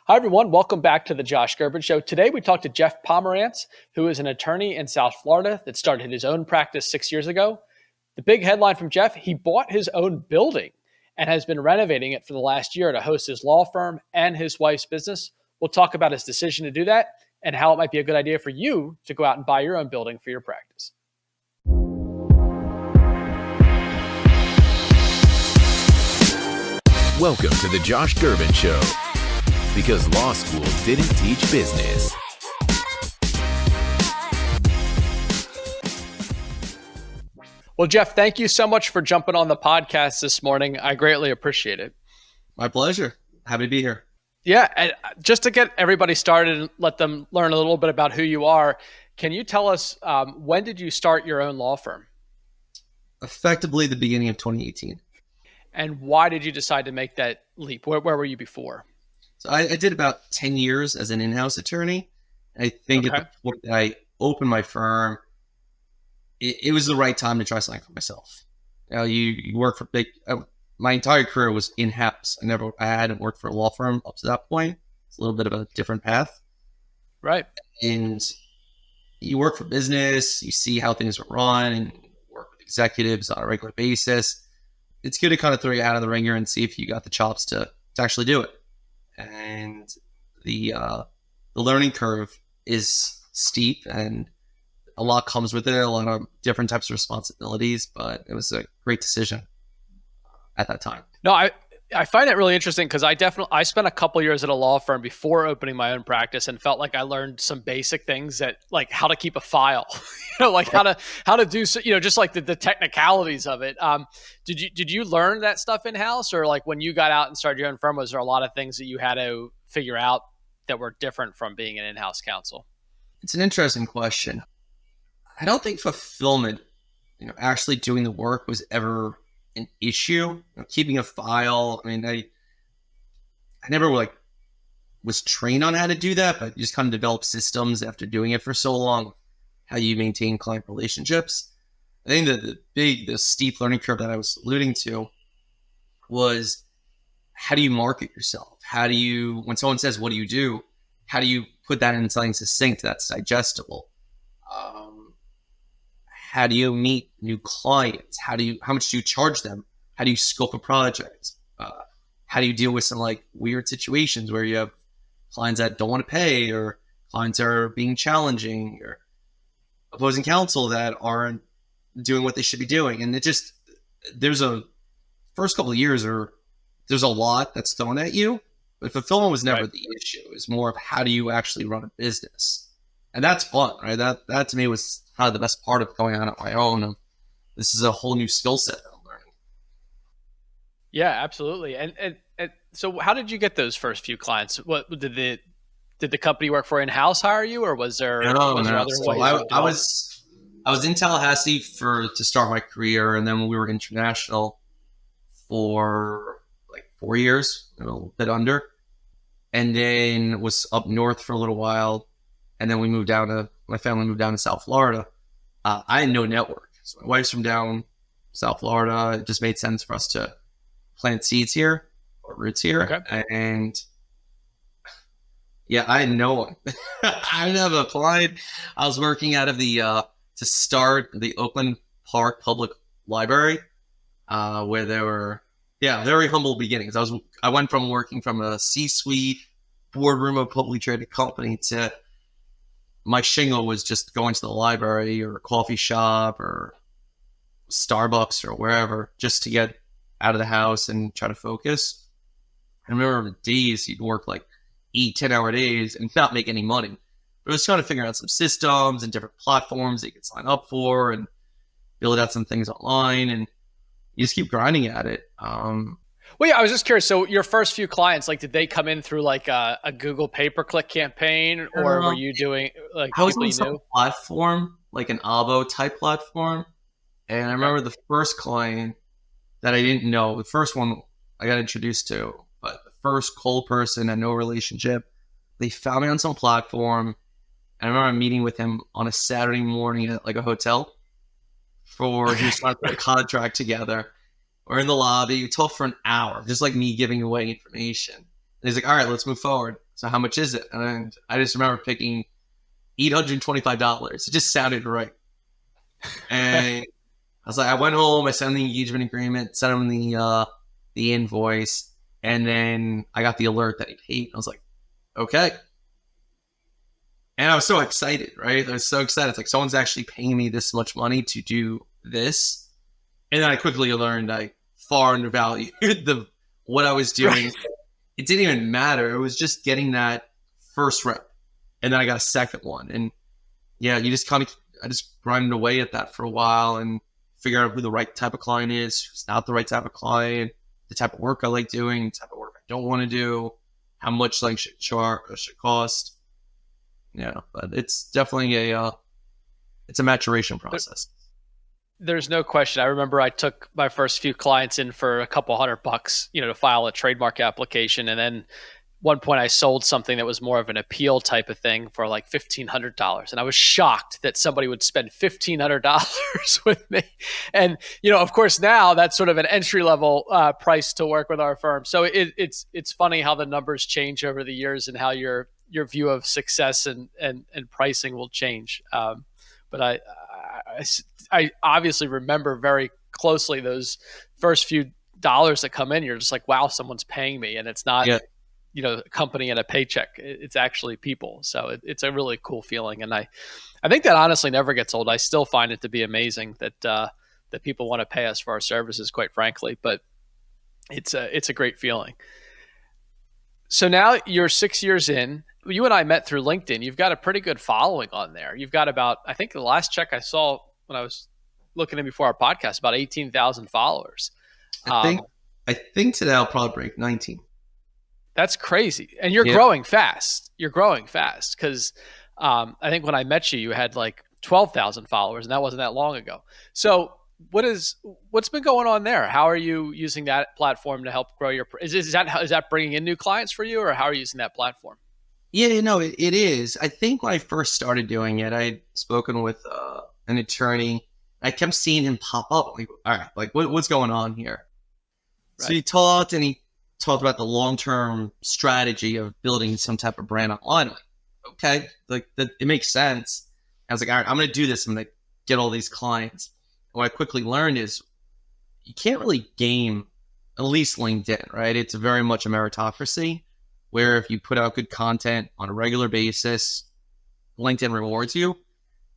Hi, everyone. Welcome back to the Josh Gerben Show. Today, we talked to Jeff Pomeranz, who is an attorney in South Florida that started his own practice 6 years ago. The big headline from Jeff, he bought his own building and has been renovating it for the last year to host his law firm and his wife's business. We'll talk about his decision to do that and how it might be a good idea for you to go out and buy your own building for your practice. Welcome to the Josh Gerben Show, because law school didn't teach business. Well, Jeff, thank you so much for jumping on the podcast this morning. I greatly appreciate it. My pleasure. Happy to be here. Yeah, and just to get everybody started and let them learn a little bit about who you are, can you tell us when did you start your own law firm? Effectively the beginning of 2018. And why did you decide to make that leap? Where were you before? So I did about 10 years as an in-house attorney. I think at the point that I opened my firm, it was the right time to try something for myself. You work for big. My entire career was in-house. I hadn't worked for a law firm up to that point. It's a little bit of a different path. Right. And you work for business, you see how things are run, and work with executives on a regular basis. It's good to kind of throw you out of the ringer and see if you got the chops to actually do it. And the learning curve is steep, and a lot comes with it, a lot of different types of responsibilities, but it was a great decision at that time. No, I find it really interesting because I spent a couple years at a law firm before opening my own practice and felt like I learned some basic things that, like, how to keep a file, like how to do, just like the technicalities of it. Did you learn that stuff in-house, or like when you got out and started your own firm, was there a lot of things that you had to figure out that were different from being an in-house counsel? It's an interesting question. I don't think fulfillment, actually doing the work was ever an issue. Keeping a file, I never was trained on how to do that, but just kind of developed systems after doing it for so long, how you maintain client relationships. I think that the steep learning curve that I was alluding to was, how do you market yourself? How do you, when someone says, what do? How do you put that in something succinct that's digestible? How do you meet new clients? How much do you charge them? How do you scope a project? How do you deal with some weird situations where you have clients that don't want to pay, or clients are being challenging, or opposing counsel that aren't doing what they should be doing? And there's a first couple of years, or there's a lot that's thrown at you, but fulfillment was never the issue. It was more of, how do you actually run a business? And that's fun, right? That to me was probably the best part of going on my own. This is a whole new skill set that I'm learning. Yeah, absolutely. And so how did you get those first few clients? What did the company work for in-house hire you, or was there other ways? I was in Tallahassee to start my career, and then we were international for 4 years, a little bit under, and then was up north for a little while, and then my family moved down to South Florida. I had no network. So my wife's from down South Florida. It just made sense for us to plant seeds here, or roots here. Okay. And yeah, I had no one. I never applied. I was working out of to start the Oakland Park Public Library, where there were, very humble beginnings. I went from working from a C-suite boardroom of a publicly traded company to my shingle was just going to the library or a coffee shop or Starbucks or wherever, just to get out of the house and try to focus. I remember days you'd work 8-10-hour days and not make any money. But I was trying to figure out some systems and different platforms that you could sign up for and build out some things online, and you just keep grinding at it. Well, yeah, I was just curious. So your first few clients, did they come in through a Google pay-per-click campaign, or were you doing I was on some platform, like an Avo type platform. And I remember the first client that I didn't know, the first one I got introduced to, but the first cold person, had no relationship. They found me on some platform. And I remember meeting with him on a Saturday morning at a hotel for just trying to put a contract together. We're in the lobby. We talked for an hour, just me giving away information. And he's like, all right, let's move forward. So how much is it? And I just remember picking $825. It just sounded right. And I was like, I went home, I sent him the engagement agreement, sent him the invoice, and then I got the alert that he paid. I was like, okay. And I was so excited, right? I was so excited. It's like, someone's actually paying me this much money to do this. And then I quickly learned I far undervalued what I was doing. Right. It didn't even matter. It was just getting that first rep. And then I got a second one. And yeah, I just grinded away at that for a while and figure out who the right type of client is, who's not the right type of client, the type of work I like doing, the type of work I don't want to do, how much like should cost. Yeah, but it's definitely it's a maturation process. There's no question. I remember I took my first few clients in for a couple $100, to file a trademark application. And then one point I sold something that was more of an appeal type of thing for like $1,500. And I was shocked that somebody would spend $1,500 with me. And, of course now that's sort of an entry level price to work with our firm. So it's funny how the numbers change over the years and how your view of success and pricing will change. But I obviously remember very closely those first few dollars that come in. You're just like, wow, someone's paying me, and it's not, a company and a paycheck. It's actually people. So it's a really cool feeling, and I think that honestly never gets old. I still find it to be amazing that people want to pay us for our services, quite frankly. But it's a great feeling. So now you're 6 years in. You and I met through LinkedIn. You've got a pretty good following on there. You've got about, I think the last check I saw when I was looking in before our podcast, about 18,000 followers. I think today I'll probably break 19. That's crazy. And you're growing fast. You're growing fast because I think when I met you, you had like 12,000 followers, and that wasn't that long ago. So what's been going on there? How are you using that platform to help grow your? Is that bringing in new clients for you, or how are you using that platform? Yeah, it is. I think when I first started doing it, I had spoken with an attorney. I kept seeing him pop up. Like, all right, like what's going on here? Right. So he talked about the long-term strategy of building some type of brand online. Like, okay, like it makes sense. I was like, all right, I'm going to do this. I'm going to get all these clients. And what I quickly learned is you can't really game, at least LinkedIn, right? It's very much a meritocracy, where if you put out good content on a regular basis, LinkedIn rewards you.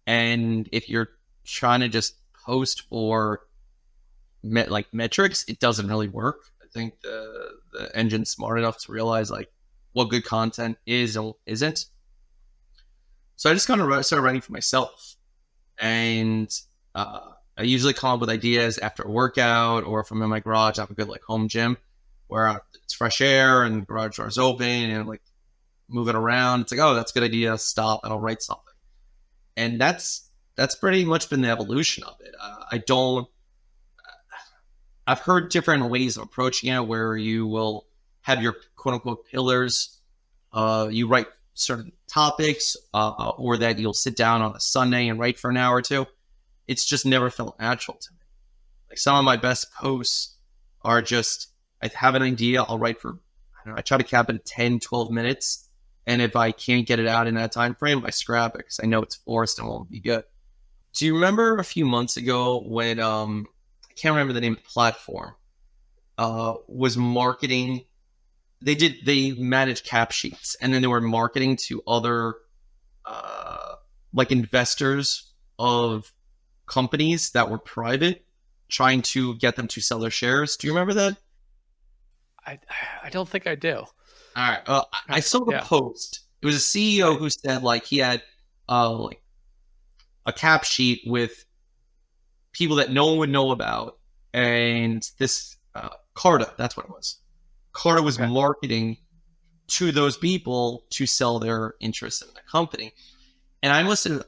And if you're trying to just post for metrics, it doesn't really work. I think the engine's smart enough to realize like what good content is and isn't. So I just kind of started writing for myself. And I usually come up with ideas after a workout, or if I'm in my garage, I have a good like home gym where it's fresh air and the garage door is open and like moving around. It's like, oh, that's a good idea. Stop and I'll write something. And that's pretty much been the evolution of it. I've heard different ways of approaching it where you will have your quote unquote pillars. You write certain topics, or that you'll sit down on a Sunday and write for an hour or two. It's just never felt natural to me. Like some of my best posts are just, I have an idea, I'll write for, I try to cap it at 10, 12 minutes. And if I can't get it out in that time frame, I scrap it because I know it's forced and won't be good. Do you remember a few months ago when, I can't remember the name of the platform, was marketing, they managed cap sheets, and then they were marketing to other, like investors of companies that were private, trying to get them to sell their shares. Do you remember that? I don't think I do. All right. I saw the post. It was a CEO who said like he had like a cap sheet with people that no one would know about, and this Carta, that's what it was. Carta was marketing to those people to sell their interest in the company. And I listened.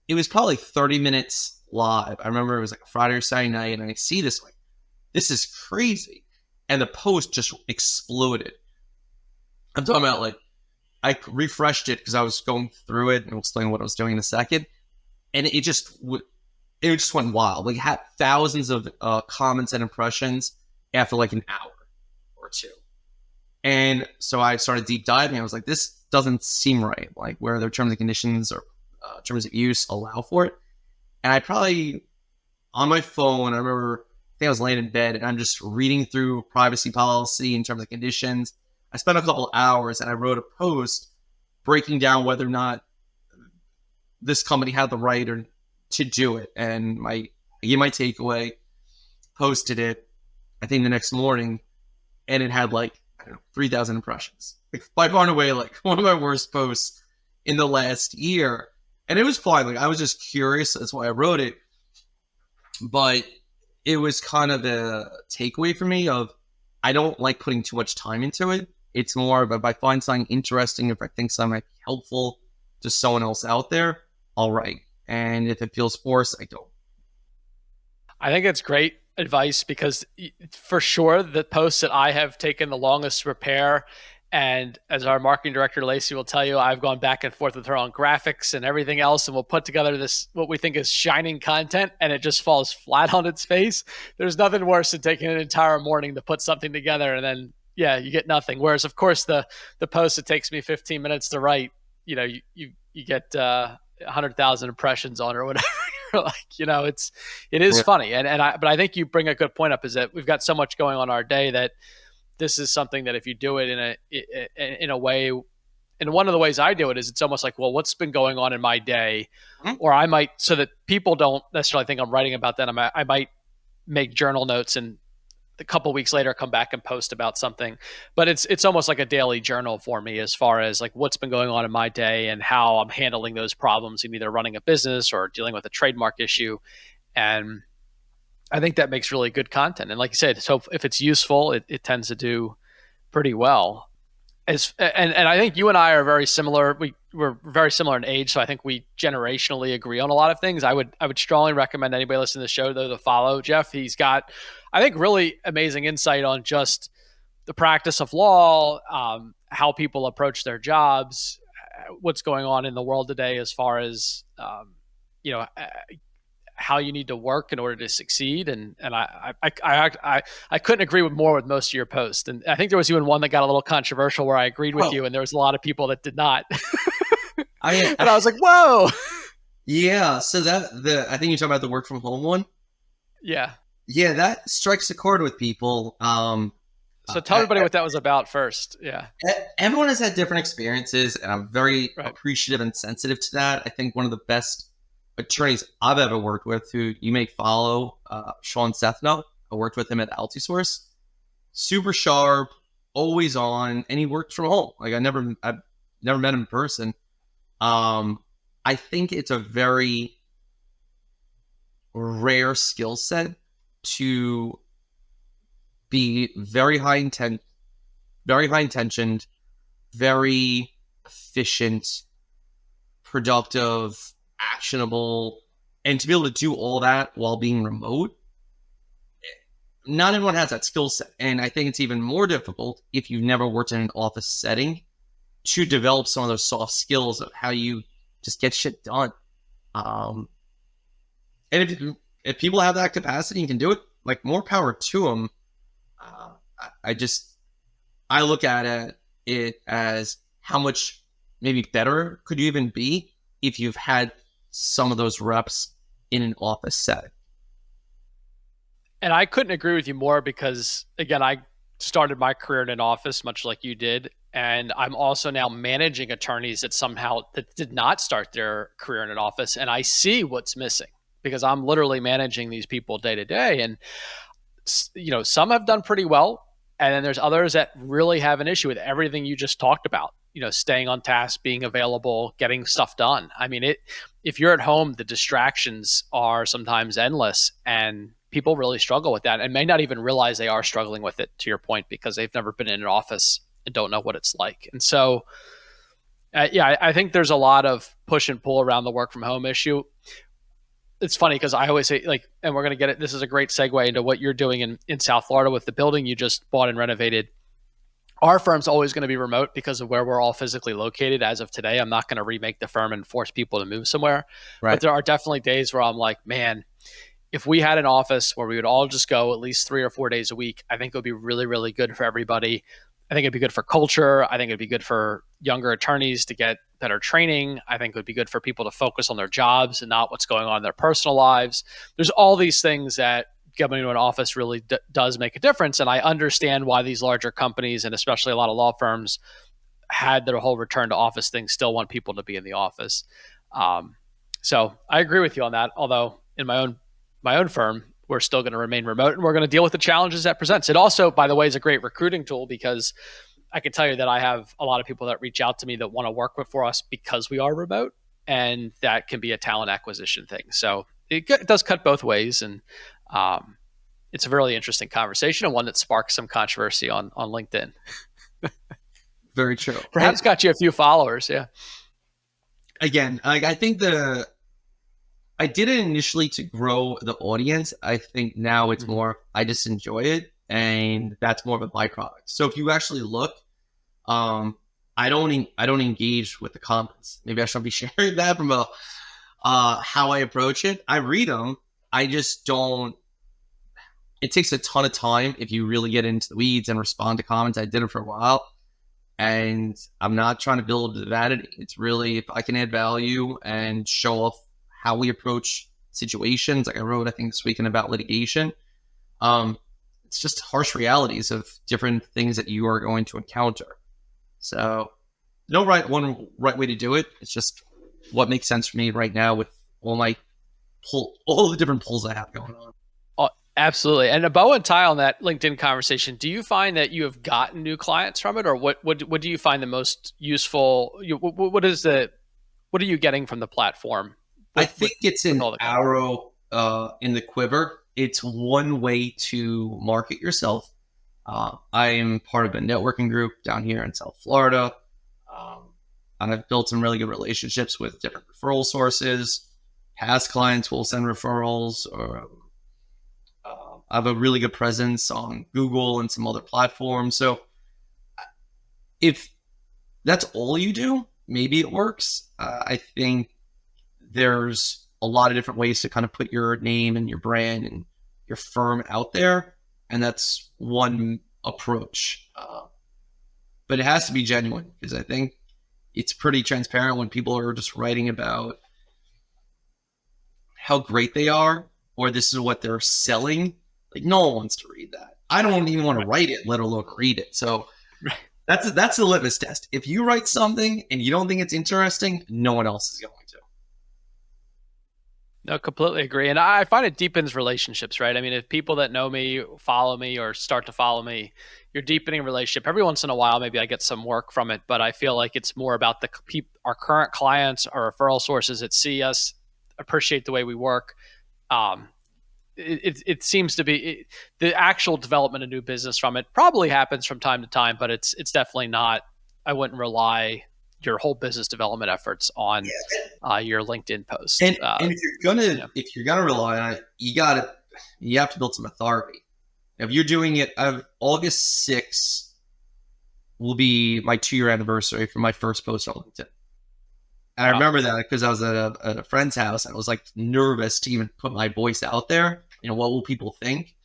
It was probably 30 minutes live. I remember it was like a Friday or Saturday night, and I see this like, this is crazy. And the post just exploded. I'm talking about like, I refreshed it because I was going through it and I'll explain what I was doing in a second. And it just went wild. Like it had thousands of comments and impressions after like an hour or two. And so I started deep diving. I was like, this doesn't seem right. Like, where their terms and conditions or terms of use allow for it. And I probably, on my phone, I remember, I think I was laying in bed and I'm just reading through privacy policy in terms of conditions. I spent a couple hours and I wrote a post breaking down whether or not this company had the right or to do it. And I gave my takeaway, posted it, I think the next morning, and it had like, I don't know, 3,000 impressions. Like, by far and away, like one of my worst posts in the last year. And it was fine. Like, I was just curious. That's why I wrote it. But it was kind of a takeaway for me of, I don't like putting too much time into it. It's more of, if I find something interesting, if I think something might be helpful to someone else out there, I'll write. And if it feels forced, I don't. I think it's great advice because for sure the posts that I have taken the longest to prepare, and as our marketing director Lacey will tell you, I've gone back and forth with her on graphics and everything else, and we'll put together this what we think is shining content, and it just falls flat on its face. There's nothing worse than taking an entire morning to put something together and then you get nothing. Whereas of course the post that takes me 15 minutes to write, you get 100,000 impressions on or whatever. Like, it is funny. But I think you bring a good point up, is that we've got so much going on our day that this is something that if you do it in a way, and one of the ways I do it is it's almost like, well, what's been going on in my day? Or I might, so that people don't necessarily think I'm writing about that, I might make journal notes and a couple of weeks later come back and post about something. But it's almost like a daily journal for me, as far as like what's been going on in my day and how I'm handling those problems in either running a business or dealing with a trademark issue. And I think that makes really good content. And like you said, so if it's useful, it tends to do pretty well. And I think you and I are very similar. We're very similar in age, so I think we generationally agree on a lot of things. I would strongly recommend anybody listening to the show, though, to follow Jeff. He's got, I think, really amazing insight on just the practice of law, how people approach their jobs, what's going on in the world today as far as how you need to work in order to succeed. And I couldn't agree more with most of your posts. And I think there was even one that got a little controversial where I agreed with you, and there was a lot of people that did not. And I was like, whoa. Yeah. So I think you're talking about the work from home one. Yeah. Yeah, that strikes a chord with people. So tell everybody what that was about first. Yeah. Everyone has had different experiences, and I'm very appreciative and sensitive to that. I think one of the best attorneys I've ever worked with, who you may follow, Sean Sethno. I worked with him at Altisource. Super sharp, always on, and he worked from home. Like, I've never met him in person. I think it's a very rare skill set to be very high intentioned, very efficient, productive, actionable, and to be able to do all that while being remote. Not everyone has that skill set, and I think it's even more difficult if you've never worked in an office setting to develop some of those soft skills of how you just get shit done. And if people have that capacity and can do it, like, more power to them. I look at it as how much maybe better could you even be if you've had some of those reps in an office setting. And I couldn't agree with you more because, again, I started my career in an office much like you did. And I'm also now managing attorneys that did not start their career in an office. And I see what's missing because I'm literally managing these people day to day. And, some have done pretty well. And then there's others that really have an issue with everything you just talked about, staying on task, being available, getting stuff done. I mean, if you're at home, the distractions are sometimes endless, and people really struggle with that and may not even realize they are struggling with it, to your point, because they've never been in an office and don't know what it's like. And so, I think there's a lot of push and pull around the work from home issue. It's funny because I always say, like, and we're going to get it, this is a great segue into what you're doing in South Florida with the building you just bought and renovated. Our firm's always going to be remote because of where we're all physically located as of today. I'm not going to remake the firm and force people to move somewhere. Right. But there are definitely days where I'm like, man, if we had an office where we would all just go at least 3 or 4 days a week, I think it would be really, really good for everybody. I think it'd be good for culture. I think it'd be good for younger attorneys to get better training. I think it would be good for people to focus on their jobs and not what's going on in their personal lives. There's all these things that coming to an office really does make a difference. And I understand why these larger companies, and especially a lot of law firms, had their whole return to office thing, still want people to be in the office. So I agree with you on that. Although in my own firm, we're still going to remain remote, and we're going to deal with the challenges that presents. It also, by the way, is a great recruiting tool, because I can tell you that I have a lot of people that reach out to me that want to work for us because we are remote, and that can be a talent acquisition thing. So it does cut both ways, and it's a really interesting conversation, and one that sparks some controversy on LinkedIn. Very true. Perhaps got you a few followers. Yeah. Again, I think I did it initially to grow the audience. I think now it's more, I just enjoy it, and that's more of a byproduct. So if you actually look, I don't engage with the comments. Maybe I shouldn't be sharing that from how I approach it. I read them. I just don't. It takes a ton of time if you really get into the weeds and respond to comments. I did it for a while, and I'm not trying to build a vanity. It's really, if I can add value and show off how we approach situations. Like I wrote, I think, this weekend about litigation. It's just harsh realities of different things that you are going to encounter. So no one right way to do it. It's just what makes sense for me right now with all the different pulls I have going on. Oh, absolutely. And a bow and tie on that LinkedIn conversation, do you find that you have gotten new clients from it, or what do you find the most useful? What are you getting from the platform? I think it's an arrow in the quiver. It's one way to market yourself. I'm part of a networking group down here in South Florida. And I've built some really good relationships with different referral sources. Past clients will send referrals, or I have a really good presence on Google and some other platforms. So if that's all you do, maybe it works. I think there's a lot of different ways to kind of put your name and your brand and your firm out there. And that's one approach. But it has to be genuine, because I think it's pretty transparent when people are just writing about how great they are, or this is what they're selling. Like, no one wants to read that. I don't even want to write it, let alone read it. So that's the litmus test. If you write something and you don't think it's interesting, no one else is going to. No, completely agree. And I find it deepens relationships, right? I mean, if people that know me, follow me, or start to follow me, you're deepening a relationship. Every once in a while, maybe I get some work from it, but I feel like it's more about our current clients, our referral sources that see us, appreciate the way we work. It seems to be the actual development of new business from it probably happens from time to time, but it's definitely not. I wouldn't rely your whole business development efforts on your LinkedIn post. And if you're gonna rely on it, you have to build some authority. If you're doing it, August 6th will be my 2-year anniversary for my first post on LinkedIn. And I remember that because I was at a friend's house, and I was like nervous to even put my voice out there. You know, what will people think?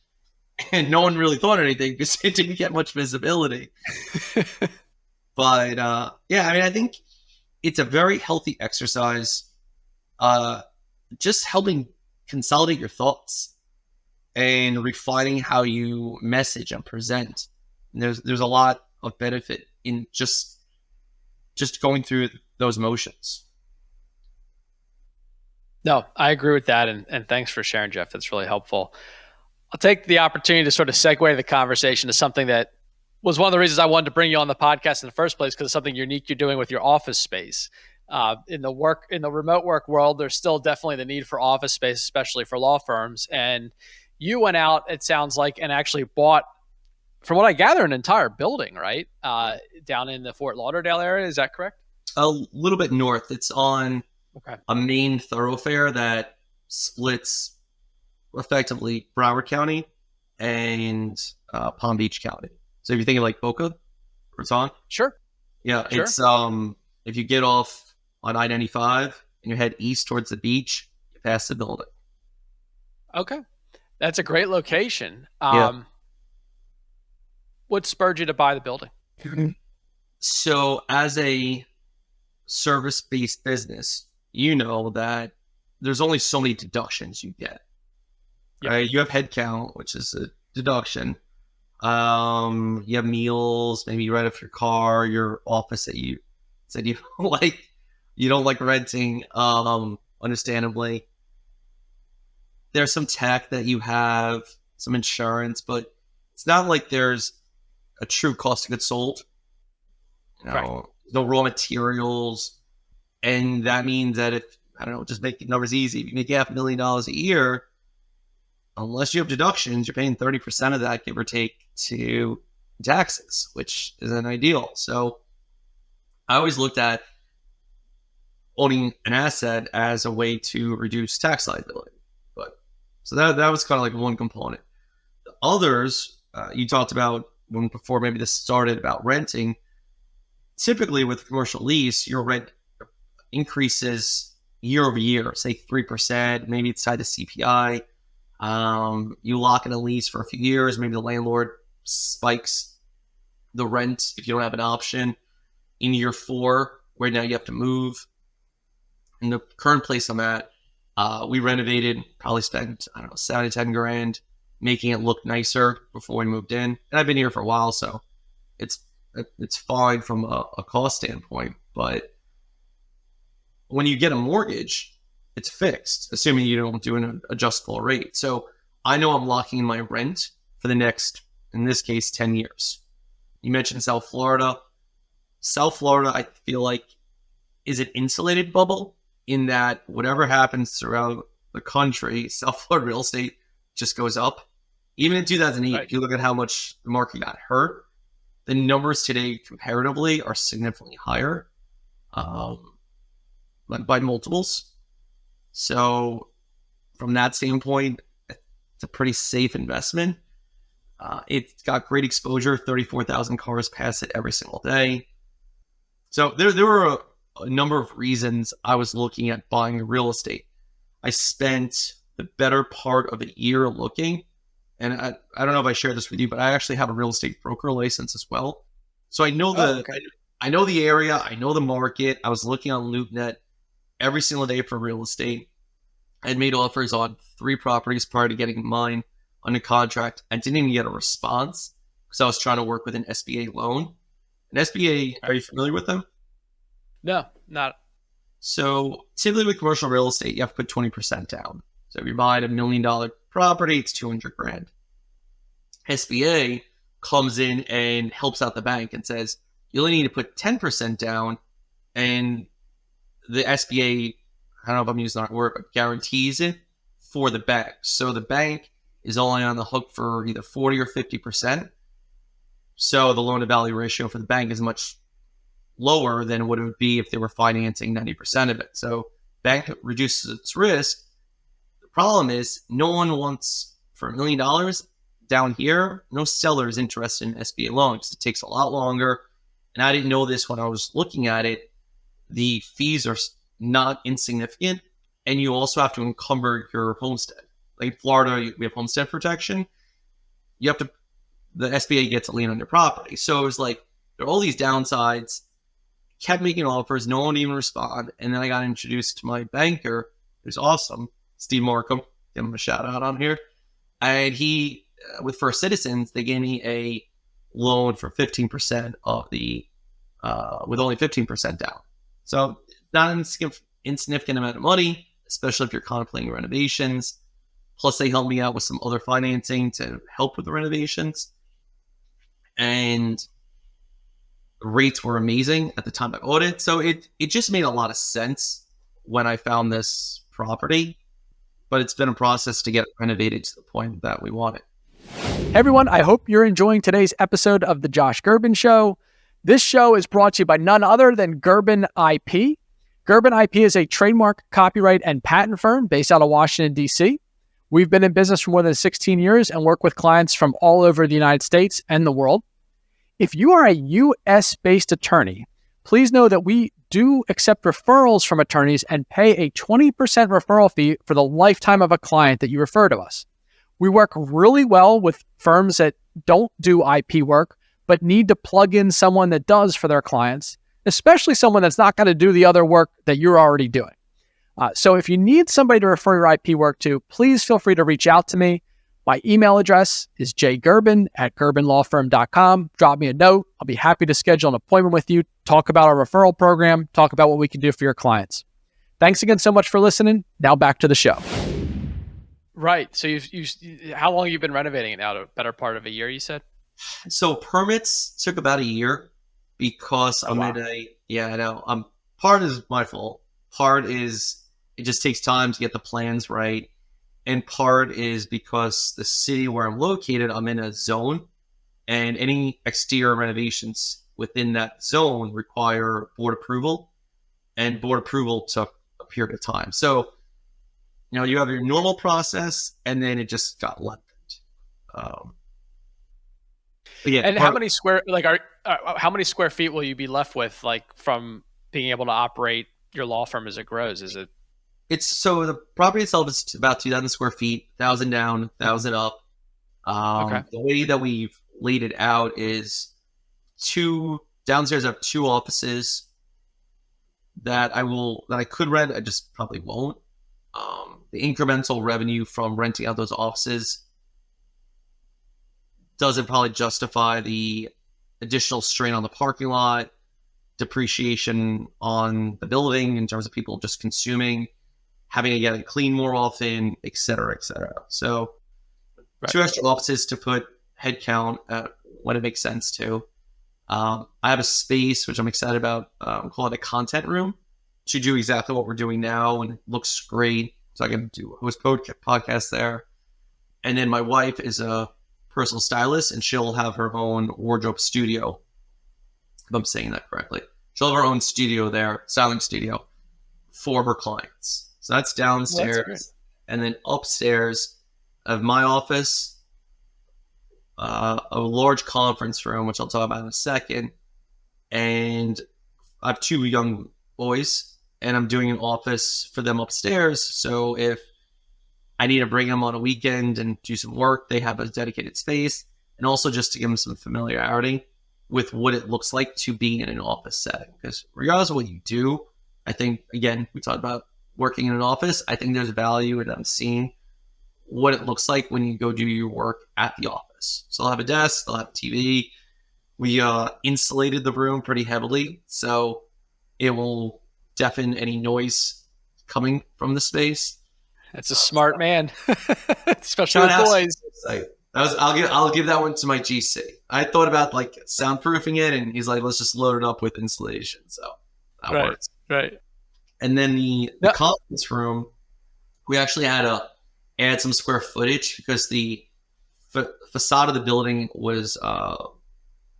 And no one really thought anything because it didn't get much visibility. But yeah, I mean, I think it's a very healthy exercise, just helping consolidate your thoughts and refining how you message and present. And there's a lot of benefit in just going through those motions. No, I agree with that. And thanks for sharing, Jeff. That's really helpful. I'll take the opportunity to sort of segue the conversation to something that was one of the reasons I wanted to bring you on the podcast in the first place, because it's something unique you're doing with your office space. In the remote work world, there's still definitely the need for office space, especially for law firms. And you went out, it sounds like, and actually bought, from what I gather, an entire building, right? Down in the Fort Lauderdale area. Is that correct? A little bit north. It's on a main thoroughfare that splits effectively Broward County and Palm Beach County. So if you're thinking like Boca Raton, sure. Yeah, sure. It's if you get off on I-95 and you head east towards the beach, you pass the building. Okay, that's a great location. Yeah. What spurred you to buy the building? So as a service-based business, you know that there's only so many deductions you get. Yep. Right? You have headcount, which is a deduction. You have meals, maybe you rent off your car, your office that you said you don't like. You don't like renting. Understandably, there's some tech that you have, some insurance, but it's not like there's a true cost of goods sold. No raw materials, and that means that if, I don't know, just make numbers easy, if you make $500,000 a year, unless you have deductions, you're paying 30% of that, give or take, to taxes, which isn't ideal. So I always looked at owning an asset as a way to reduce tax liability. But so that was kind of like one component. The others, you talked about when before maybe this started about renting. Typically with commercial lease, your rent increases year over year, say 3%, maybe it's tied to CPI. You lock in a lease for a few years, maybe the landlord spikes the rent if you don't have an option. In year 4, where now you have to move. In the current place I'm at, we renovated, probably spent, I don't know, 7 to 10 grand, making it look nicer before we moved in. And I've been here for a while, so it's fine from a cost standpoint. But when you get a mortgage, it's fixed, assuming you don't do an adjustable rate. So I know I'm locking in my rent for the next, in this case, 10 years. You mentioned South Florida. South Florida, I feel like, is an insulated bubble in that whatever happens throughout the country, South Florida real estate just goes up. Even in 2008, Right. if you look at how much the market got hurt, the numbers today comparatively are significantly higher by multiples. So from that standpoint, it's a pretty safe investment. It's got great exposure. 34,000 cars pass it every single day. So there were a number of reasons I was looking at buying real estate. I spent the better part of a year looking, and I don't know if I shared this with you, but I actually have a real estate broker license as well. So I know I know the area, I know the market. I was looking on LoopNet every single day for real estate. I had made offers on 3 properties prior to getting mine under contract. I didn't even get a response because I was trying to work with an SBA loan. An SBA, are you familiar with them? No, not. So typically with commercial real estate, you have to put 20% down. So if you're buying $1 million property, it's 200 grand. SBA comes in and helps out the bank and says, you only need to put 10% down, and the SBA, I don't know if I'm using that word, but guarantees it for the bank. So the bank is only on the hook for either 40 or 50%. So the loan to value ratio for the bank is much lower than what it would be if they were financing 90% of it. So bank reduces its risk. The problem is no one wants, for $1 million down here, no seller is interested in SBA loans. It takes a lot longer. And I didn't know this when I was looking at it. The fees are not insignificant. And you also have to encumber your homestead. Like in Florida, we have homestead protection. You have to, the SBA gets a lien on your property. So it was like, there are all these downsides. Kept making offers, no one would even respond. And then I got introduced to my banker, who's awesome, Steve Markham. Give him a shout out on here. And he, with First Citizens, they gave me a loan for 15% of the, with only 15% down. So not an insignificant amount of money, especially if you're contemplating renovations. Plus, they helped me out with some other financing to help with the renovations. And the rates were amazing at the time I bought it. So it just made a lot of sense when I found this property. But it's been a process to get it renovated to the point that we want it. Hey everyone, I hope you're enjoying today's episode of The Josh Gerben Show. This show is brought to you by none other than Gerben IP. Gerben IP is a trademark, copyright, and patent firm based out of Washington, D.C. We've been in business for more than 16 years and work with clients from all over the United States and the world. If you are a U.S.-based attorney, please know that we do accept referrals from attorneys and pay a 20% referral fee for the lifetime of a client that you refer to us. We work really well with firms that don't do IP work, but need to plug in someone that does for their clients, especially someone that's not going to do the other work that you're already doing. So if you need somebody to refer your IP work to, please feel free to reach out to me. My email address is jgerben@gerbenlawfirm.com. Drop me a note. I'll be happy to schedule an appointment with you, talk about our referral program, talk about what we can do for your clients. Thanks again so much for listening. Now back to the show. Right. So how long have you been renovating it now? A better part of a year, you said? So permits took about a year because Oh, wow. I know. Part is my fault. Part is it just takes time to get the plans right. And part is because the city where I'm located, I'm in a zone, and any exterior renovations within that zone require board approval, and board approval took a period of time. So, you have your normal process, and then it just got lengthened. But yeah, And how many square feet will you be left with, like, from being able to operate your law firm as it grows? Is it? So the property itself is about 2,000 square feet, 1,000 down, 1,000 up. Okay. The way that we've laid it out is downstairs I have 2 offices that I could rent. I just probably won't. The incremental revenue from renting out those offices doesn't probably justify the additional strain on the parking lot, depreciation on the building in terms of people just consuming, having to get it clean more often, et cetera, et cetera. So Right. 2 extra offices to put headcount when it makes sense to. I have a space, which I'm excited about, call it a content room, to do exactly what we're doing now, and it looks great. So I can host podcasts there. And then my wife is a personal stylist, and she'll have her own wardrobe studio, if I'm saying that correctly. She'll have her own studio there, styling studio, for her clients. So that's downstairs. Well, that's and then upstairs of my office, a large conference room, which I'll talk about in a second. And I have 2 young boys, and I'm doing an office for them upstairs. So if I need to bring them on a weekend and do some work, they have a dedicated space. And also just to give them some familiarity with what it looks like to be in an office setting. Because regardless of what you do, I think, again, we talked about working in an office. I think there's value in them seeing what it looks like when you go do your work at the office. So I'll have a desk, I'll have a TV. We insulated the room pretty heavily, so it will deafen any noise coming from the space. That's a smart man, especially with boys. I'll give that one to my GC. I thought about like soundproofing it, and he's like, let's just load it up with insulation. So that works. Right. And then the conference room, we actually had to add some square footage because the facade of the building was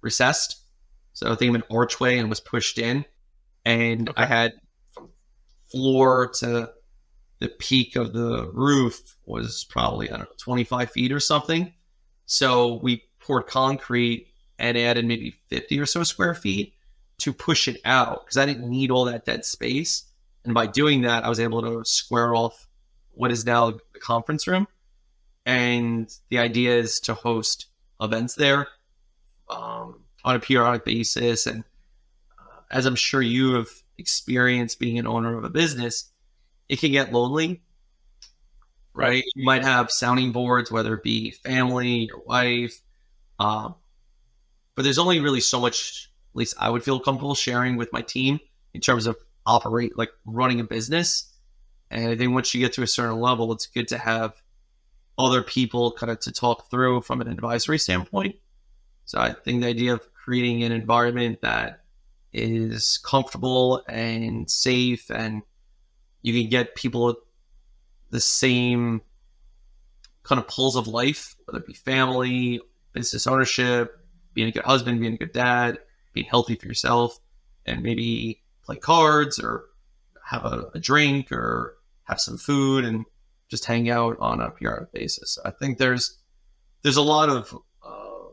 recessed. So I think of an archway, and was pushed in. And I had from floor to the peak of the roof was probably, 25 feet or something. So we poured concrete and added maybe 50 or so square feet to push it out because I didn't need all that dead space. And by doing that, I was able to square off what is now the conference room. And the idea is to host events there on a periodic basis. And as I'm sure you have experienced being an owner of a business, it can get lonely, right? You might have sounding boards, whether it be family, your wife, but there's only really so much, at least I would feel comfortable sharing with my team in terms of running a business. And I think once you get to a certain level, it's good to have other people kind of to talk through from an advisory standpoint. So I think the idea of creating an environment that is comfortable and safe, and you can get people the same kind of pulls of life, whether it be family, business ownership, being a good husband, being a good dad, being healthy for yourself, and maybe play cards or have a drink or have some food and just hang out on a periodic basis. I think there's a lot of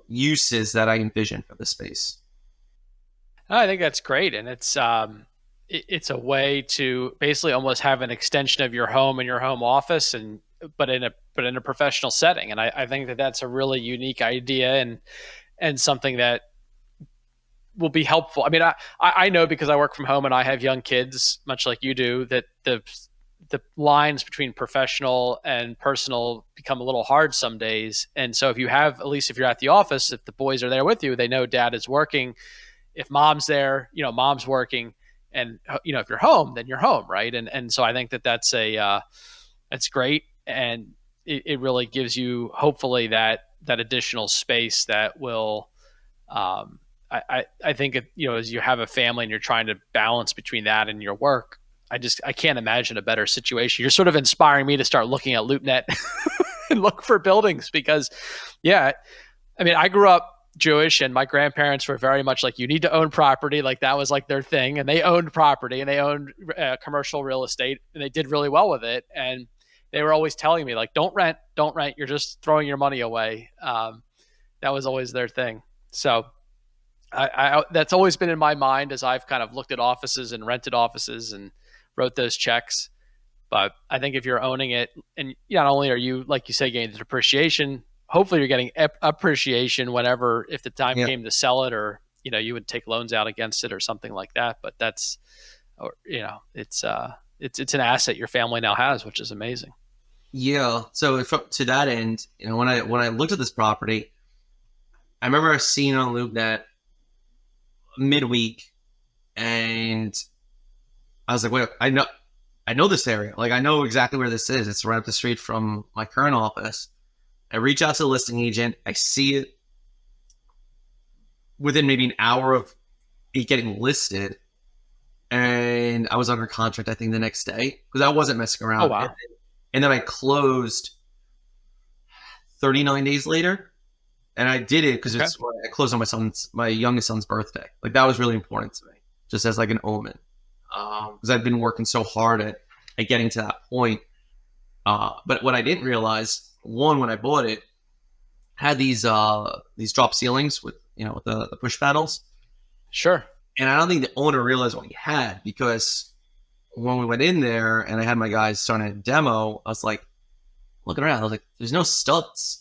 uses that I envision for the space. I think that's great, and it's a way to basically almost have an extension of your home and your home office, but in a professional setting. And I think that that's a really unique idea and something that will be helpful. I mean, I know because I work from home and I have young kids, much like you do, that the lines between professional and personal become a little hard some days. And so if you have, at least if you're at the office, if the boys are there with you, they know dad is working. If mom's there, mom's working. And, if you're home, then you're home. Right. And so I think that's that's great. And it really gives you, hopefully, that additional space that will, I think, as you have a family and you're trying to balance between that and your work, I can't imagine a better situation. You're sort of inspiring me to start looking at LoopNet and look for buildings because, I mean, I grew up Jewish and my grandparents were very much like, you need to own property. Like that was like their thing. And they owned property and they owned commercial real estate and they did really well with it. And they were always telling me like, don't rent. You're just throwing your money away. That was always their thing. So I that's always been in my mind as I've kind of looked at offices and rented offices and wrote those checks. But I think if you're owning it, and not only are you, like you say, getting the depreciation, hopefully you're getting appreciation whenever, if the time came to sell it, or, you would take loans out against it or something like that. But that's, it's an asset your family now has, which is amazing. Yeah. So if to that end, when I looked at this property, I remember seeing on LoopNet midweek, and I was like, wait, I know this area. Like I know exactly where this is. It's right up the street from my current office. I reach out to the listing agent. I see it within maybe an hour of it getting listed, and I was under contract, I think, the next day because I wasn't messing around. Oh, wow. And then I closed 39 days later. And I did it because I closed on my youngest son's birthday. Like that was really important to me, just as like an omen, because I've been working so hard at getting to that point. But what I didn't realize, when I bought it, had these drop ceilings with the push paddles. Sure. And I don't think the owner realized what he had, because when we went in there and I had my guys starting a demo, I was like looking around. I was like, there's no studs.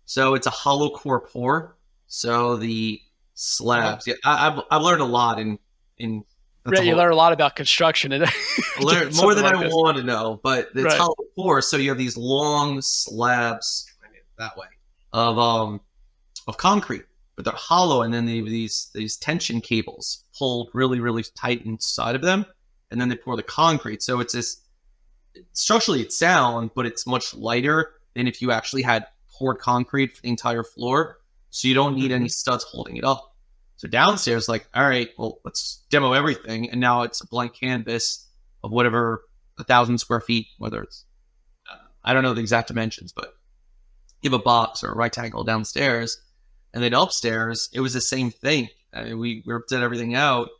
So it's a hollow core pour. So the slabs, I've learned a lot in. You learn a lot about construction. And learn more than I want to know, but it's hollow core. So you have these long slabs that way of concrete, but they're hollow, and then they have these tension cables pulled really, really tight inside of them, and then they pour the concrete. So it's structurally it's sound, but it's much lighter than if you actually had poured concrete for the entire floor, so you don't need any studs holding it up. So downstairs, like, all right, well, let's demo everything, and now it's a blank canvas of whatever 1,000 square feet, whether it's I don't know the exact dimensions, but you have a box or a rectangle downstairs, and then upstairs it was the same thing. I mean, we ripped everything out,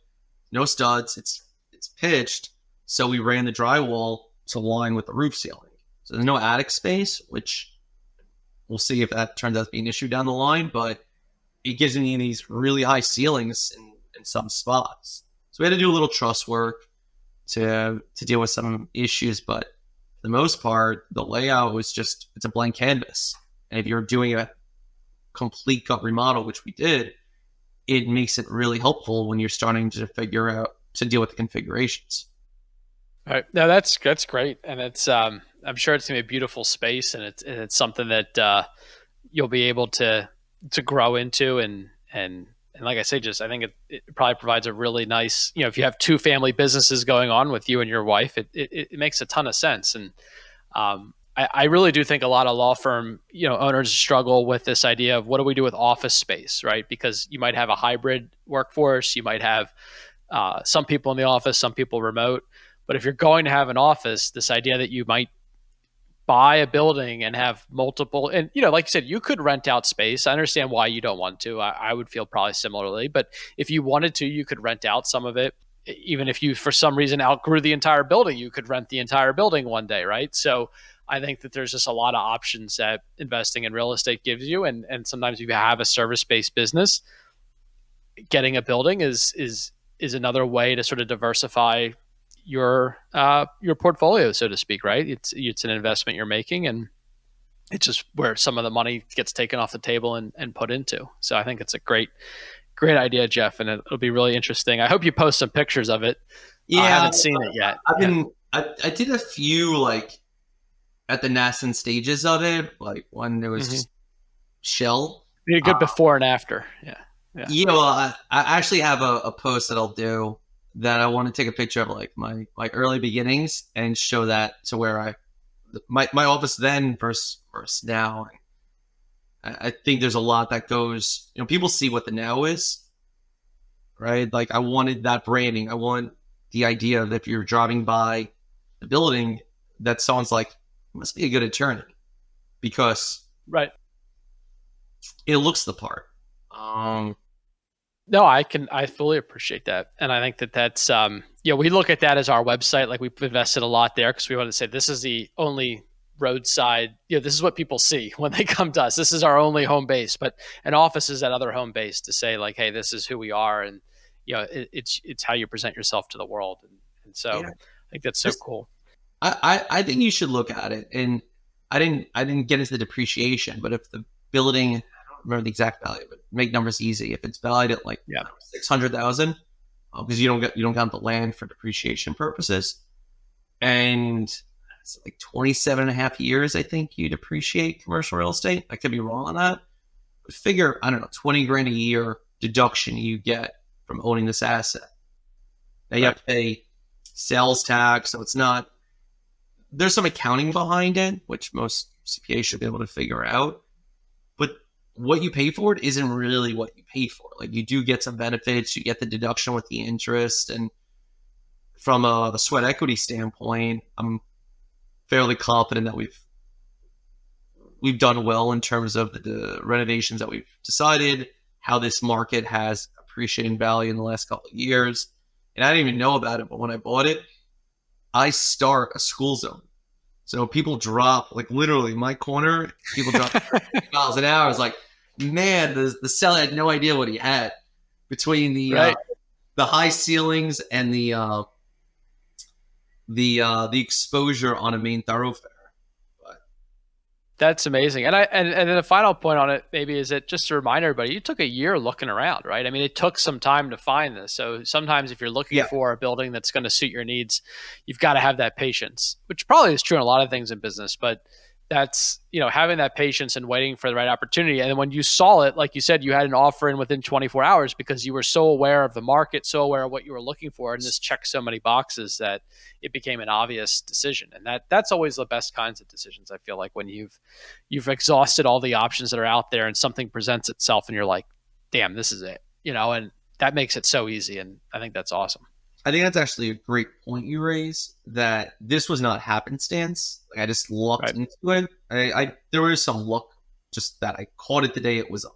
no studs. It's pitched, so we ran the drywall to line with the roof ceiling. So there's no attic space, which we'll see if that turns out to be an issue down the line, but it gives me these really high ceilings in some spots. So we had to do a little truss work to deal with some issues, but for the most part, the layout was it's a blank canvas. And if you're doing a complete gut remodel, which we did, it makes it really helpful when you're starting to figure out to deal with the configurations. All right. No, that's great. And it's, I'm sure it's gonna be a beautiful space, and it's something that you'll be able to grow into, and like I say, I think it probably provides a really nice, if you have two family businesses going on with you and your wife, it makes a ton of sense. And I really do think a lot of law firm owners struggle with this idea of what do we do with office space, right? Because you might have a hybrid workforce, you might have some people in the office, some people remote. But if you're going to have an office, this idea that you might buy a building and have multiple, and like you said, you could rent out space. I understand why you don't want to. I would feel probably similarly, but if you wanted to, you could rent out some of it. Even if you, for some reason, outgrew the entire building, you could rent the entire building one day, right? So I think that there's just a lot of options that investing in real estate gives you. And sometimes if you have a service-based business, getting a building is another way to sort of diversify your portfolio, so to speak, right? It's an investment you're making, and it's just where some of the money gets taken off the table and put into. So I think it's a great Great idea, Jeff, and it'll be really interesting. I hope you post some pictures of it. I Yeah, haven't seen it yet. I've been I did a few like at the nascent stages of it, like when there was just shell. Be a good before and after. Yeah. Yeah, well, I actually have a post that I'll do that I want to take a picture of like my early beginnings and show that to where my office then versus now. I think there's a lot that goes, people see what the now is, right? Like I wanted that branding. I want the idea that if you're driving by the building, that sounds like must be a good attorney because right. it looks the part. No, I fully appreciate that. And I think that's, we look at that as our website. Like we've invested a lot there because we want to say this is the only roadside, this is what people see when they come to us. This is our only home base, but an office is that other home base to say like, hey, this is who we are. And, it's how you present yourself to the world. And so I think that's so cool. I think you should look at it. And I didn't get into the depreciation, but if the building, I don't remember the exact value, but make numbers easy. If it's valued at like 600,000, because you don't count the land for depreciation purposes, and it's like 27 and a half years, I think you depreciate commercial real estate. I could be wrong on that, but figure, I don't know, 20 grand a year deduction you get from owning this asset. Now you have to pay sales tax, so it's not. There's some accounting behind it, which most CPAs should be able to figure out. But what you pay for it isn't really what you pay for. Like you do get some benefits, you get the deduction with the interest, and from the sweat equity standpoint, I'm fairly confident that we've done well in terms of the renovations that we've decided, how this market has appreciated value in the last couple of years. And I didn't even know about it, but when I bought it, I start a school zone. So people drop, like literally my corner, people drop 30 miles an hour. It's like, man, the seller had no idea what he had between the high ceilings and the exposure on a main thoroughfare. But that's amazing. And then the final point on it maybe is that just to remind everybody, you took a year looking around, right? I mean, it took some time to find this. So sometimes if you're looking for a building that's going to suit your needs, you've got to have that patience, which probably is true in a lot of things in business, but that's, having that patience and waiting for the right opportunity. And then when you saw it, like you said, you had an offer in within 24 hours because you were so aware of the market, so aware of what you were looking for. And this checked so many boxes that it became an obvious decision. And that's always the best kinds of decisions. I feel like when you've exhausted all the options that are out there and something presents itself and you're like, damn, this is it, and that makes it so easy. And I think that's awesome. I think that's actually a great point you raise, that this was not happenstance. Like I just lucked into it. There was some luck, just that I caught it the day it was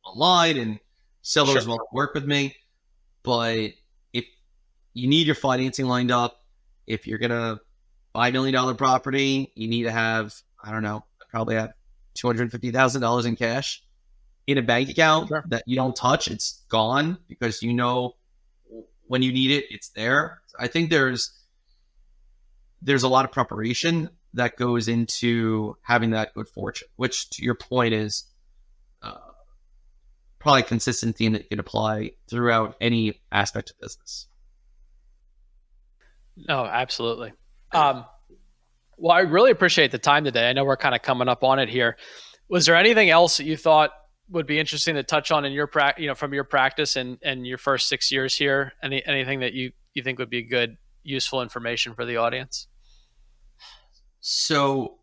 online and sellers will work with me. But if you need your financing lined up, if you're gonna buy $1 million property, you need to have, I don't know, I probably have $250,000 in cash in a bank account that you don't touch. It's gone because when you need it, it's there. I think there's a lot of preparation that goes into having that good fortune, which to your point is probably a consistent theme that you can apply throughout any aspect of business. No, absolutely. Well, I really appreciate the time today. I know we're kind of coming up on it here. Was there anything else that you thought would be interesting to touch on in your from your practice and your first 6 years here? Anything that you think would be good, useful information for the audience? So,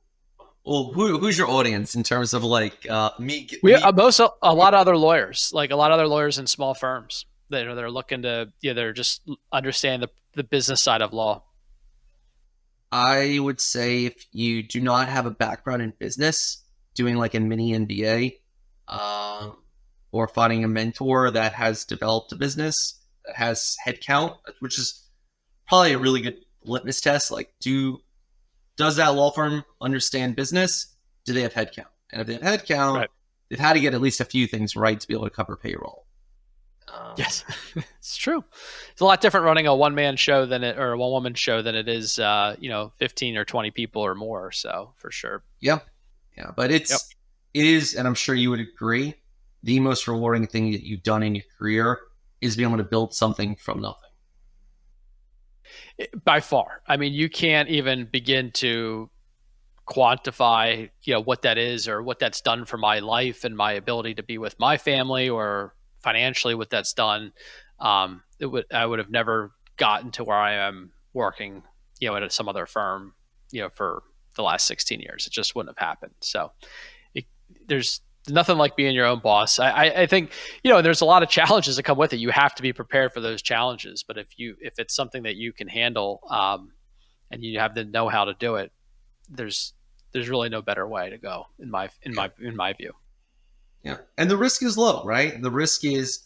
well, who's your audience in terms of like me? A lot of other lawyers, like a lot of other lawyers in small firms that are looking to they're just understand the business side of law. I would say if you do not have a background in business, doing like a mini MBA, or finding a mentor that has developed a business that has headcount, which is probably a really good litmus test. Like, does that law firm understand business? Do they have headcount? And if they have headcount, they've had to get at least a few things right to be able to cover payroll. Yes, it's true. It's a lot different running a one-man show or a one-woman show than it is, 15 or 20 people or more. So for sure. Yeah. But it is, and I'm sure you would agree, the most rewarding thing that you've done in your career is being able to build something from nothing. By far. I mean, you can't even begin to quantify, what that is or what that's done for my life and my ability to be with my family, or financially what that's done. I would have never gotten to where I am working, at some other firm, for the last 16 years. It just wouldn't have happened. So there's nothing like being your own boss. I think, there's a lot of challenges that come with it. You have to be prepared for those challenges. But if it's something that you can handle, and you have the know-how to do it, there's really no better way to go in my view. Yeah. And the risk is low, right? The risk is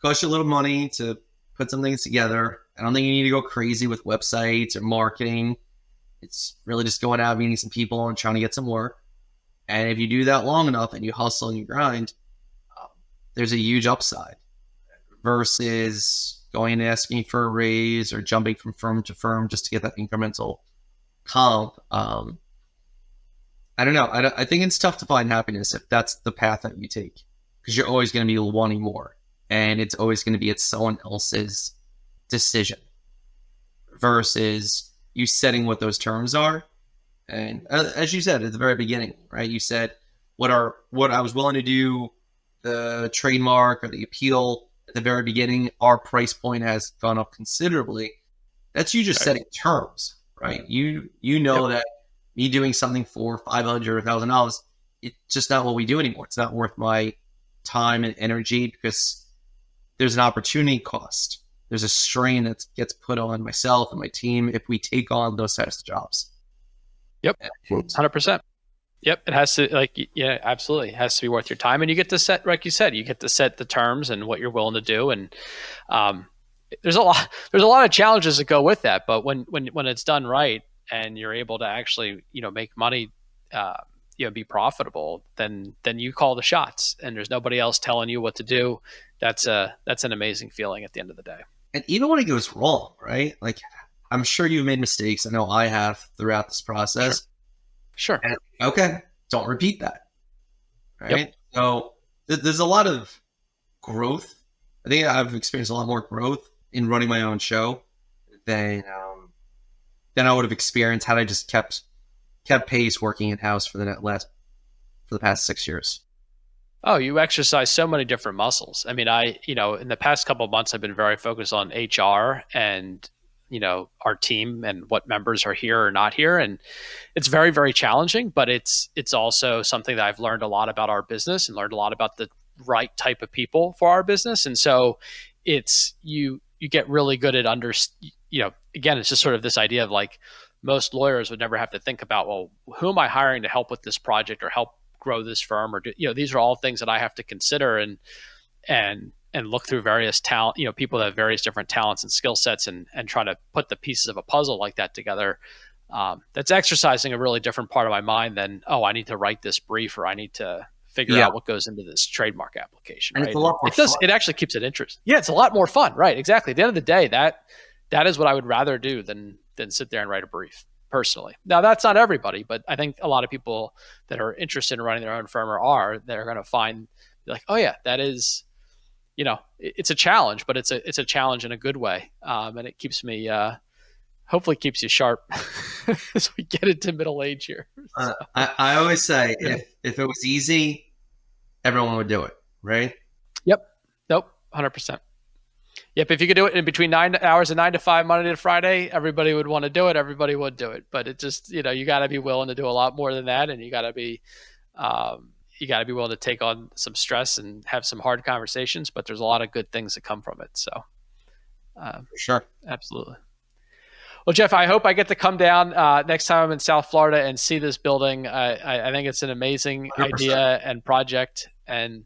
cost you a little money to put some things together. I don't think you need to go crazy with websites or marketing. It's really just going out, meeting some people and trying to get some work. And if you do that long enough and you hustle and you grind, there's a huge upside versus going and asking for a raise or jumping from firm to firm just to get that incremental comp. I don't know. I think it's tough to find happiness if that's the path that you take, because you're always going to be wanting more, and it's always going to be at someone else's decision versus you setting what those terms are. And as you said at the very beginning, right? You said what I was willing to do, the trademark or the appeal at the very beginning. Our price point has gone up considerably. That's you just setting terms, right? You know that me doing something for $500 or $1,000, it's just not what we do anymore. It's not worth my time and energy because there's an opportunity cost. There's a strain that gets put on myself and my team if we take on those types of jobs. Yep, 100%. Yep, it has to, absolutely, it has to be worth your time, and you get to set, like you said, you get to set the terms and what you're willing to do, and there's a lot of challenges that go with that. But when it's done right, and you're able to actually, make money, be profitable, then you call the shots, and there's nobody else telling you what to do. That's an amazing feeling at the end of the day. And even when it goes wrong, right? Like, I'm sure you've made mistakes. I know I have throughout this process. Sure. And, okay, don't repeat that. Right. Yep. So there's a lot of growth. I think I've experienced a lot more growth in running my own show than I would have experienced had I just kept pace working in house for the past 6 years. Oh, you exercise so many different muscles. I mean, in the past couple of months, I've been very focused on HR and, our team and what members are here or not here. And it's very, very challenging, but it's also something that I've learned a lot about our business and learned a lot about the right type of people for our business. And so it's, you get really good at again, it's just sort of this idea of like, most lawyers would never have to think about, well, who am I hiring to help with this project or help grow this firm, or these are all things that I have to consider and look through various talent, people that have various different talents and skill sets, and try to put the pieces of a puzzle like that together. That's exercising a really different part of my mind than, I need to write this brief, or I need to figure out what goes into this trademark application. And right? it's a lot more fun. It actually keeps it interesting. Yeah, it's a lot more fun. Right. Exactly. At the end of the day, that is what I would rather do than sit there and write a brief, personally. Now, that's not everybody, but I think a lot of people that are interested in running their own firm they're going to find like, oh yeah, that is, it's a challenge, but it's a challenge in a good way. And it keeps me, hopefully keeps you sharp as we get into middle age here. So. I always say, if it was easy, everyone would do it, right? Yep. Nope. 100%. Yep. If you could do it in between 9 hours and 9 to 5, Monday to Friday, everybody would want to do it. Everybody would do it. But it just, you got to be willing to do a lot more than that. And you got to be willing to take on some stress and have some hard conversations, but there's a lot of good things that come from it. So For sure. Absolutely. Well, Jeff, I hope I get to come down next time I'm in South Florida and see this building. I think it's an amazing 100%. idea and project. And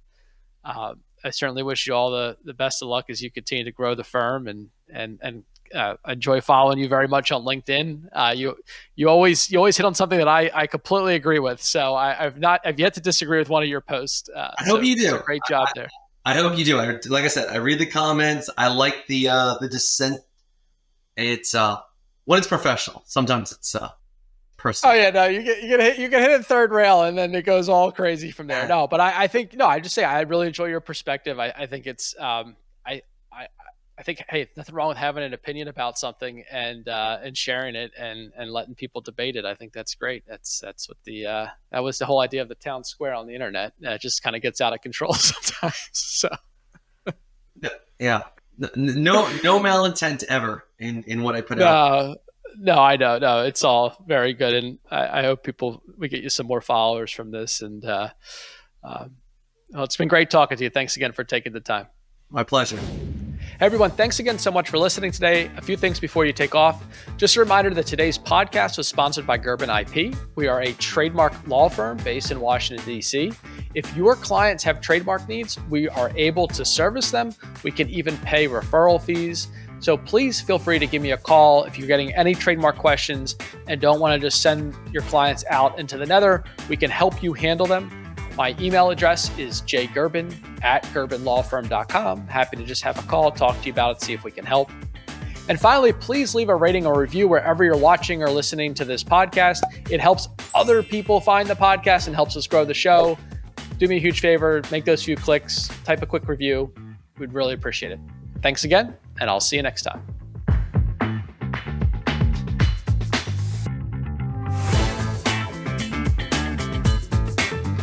I certainly wish you all the best of luck as you continue to grow the firm, and enjoy following you very much on LinkedIn. You always hit on something that I completely agree with. So I've yet to disagree with one of your posts. I hope you do. So great job there. I hope you do. Like I said, I read the comments. I like the dissent. It's when it's professional. Sometimes person. Oh yeah, no, you can hit a third rail and then it goes all crazy from there. Yeah. No, but I think no, I just say I really enjoy your perspective. I think it's I think, hey, nothing wrong with having an opinion about something and sharing it and letting people debate it. I think that's great. That's what that was the whole idea of the town square on the internet. It just kind of gets out of control sometimes. So Yeah, no malintent ever in what I put out. No, I know. No, it's all very good, and I hope we get you some more followers from this. And well, it's been great talking to you. Thanks again for taking the time. My pleasure. Hey everyone, thanks again so much for listening today. A few things before you take off. Just a reminder that today's podcast was sponsored by Gerben IP. We are a trademark law firm based in Washington, D.C. If your clients have trademark needs, we are able to service them. We can even pay referral fees. So please feel free to give me a call if you're getting any trademark questions and don't want to just send your clients out into the nether. We can help you handle them. My email address is jgerben@gerbenlawfirm.com. Happy to just have a call, talk to you about it, see if we can help. And finally, please leave a rating or review wherever you're watching or listening to this podcast. It helps other people find the podcast and helps us grow the show. Do me a huge favor, make those few clicks, type a quick review. We'd really appreciate it. Thanks again, and I'll see you next time.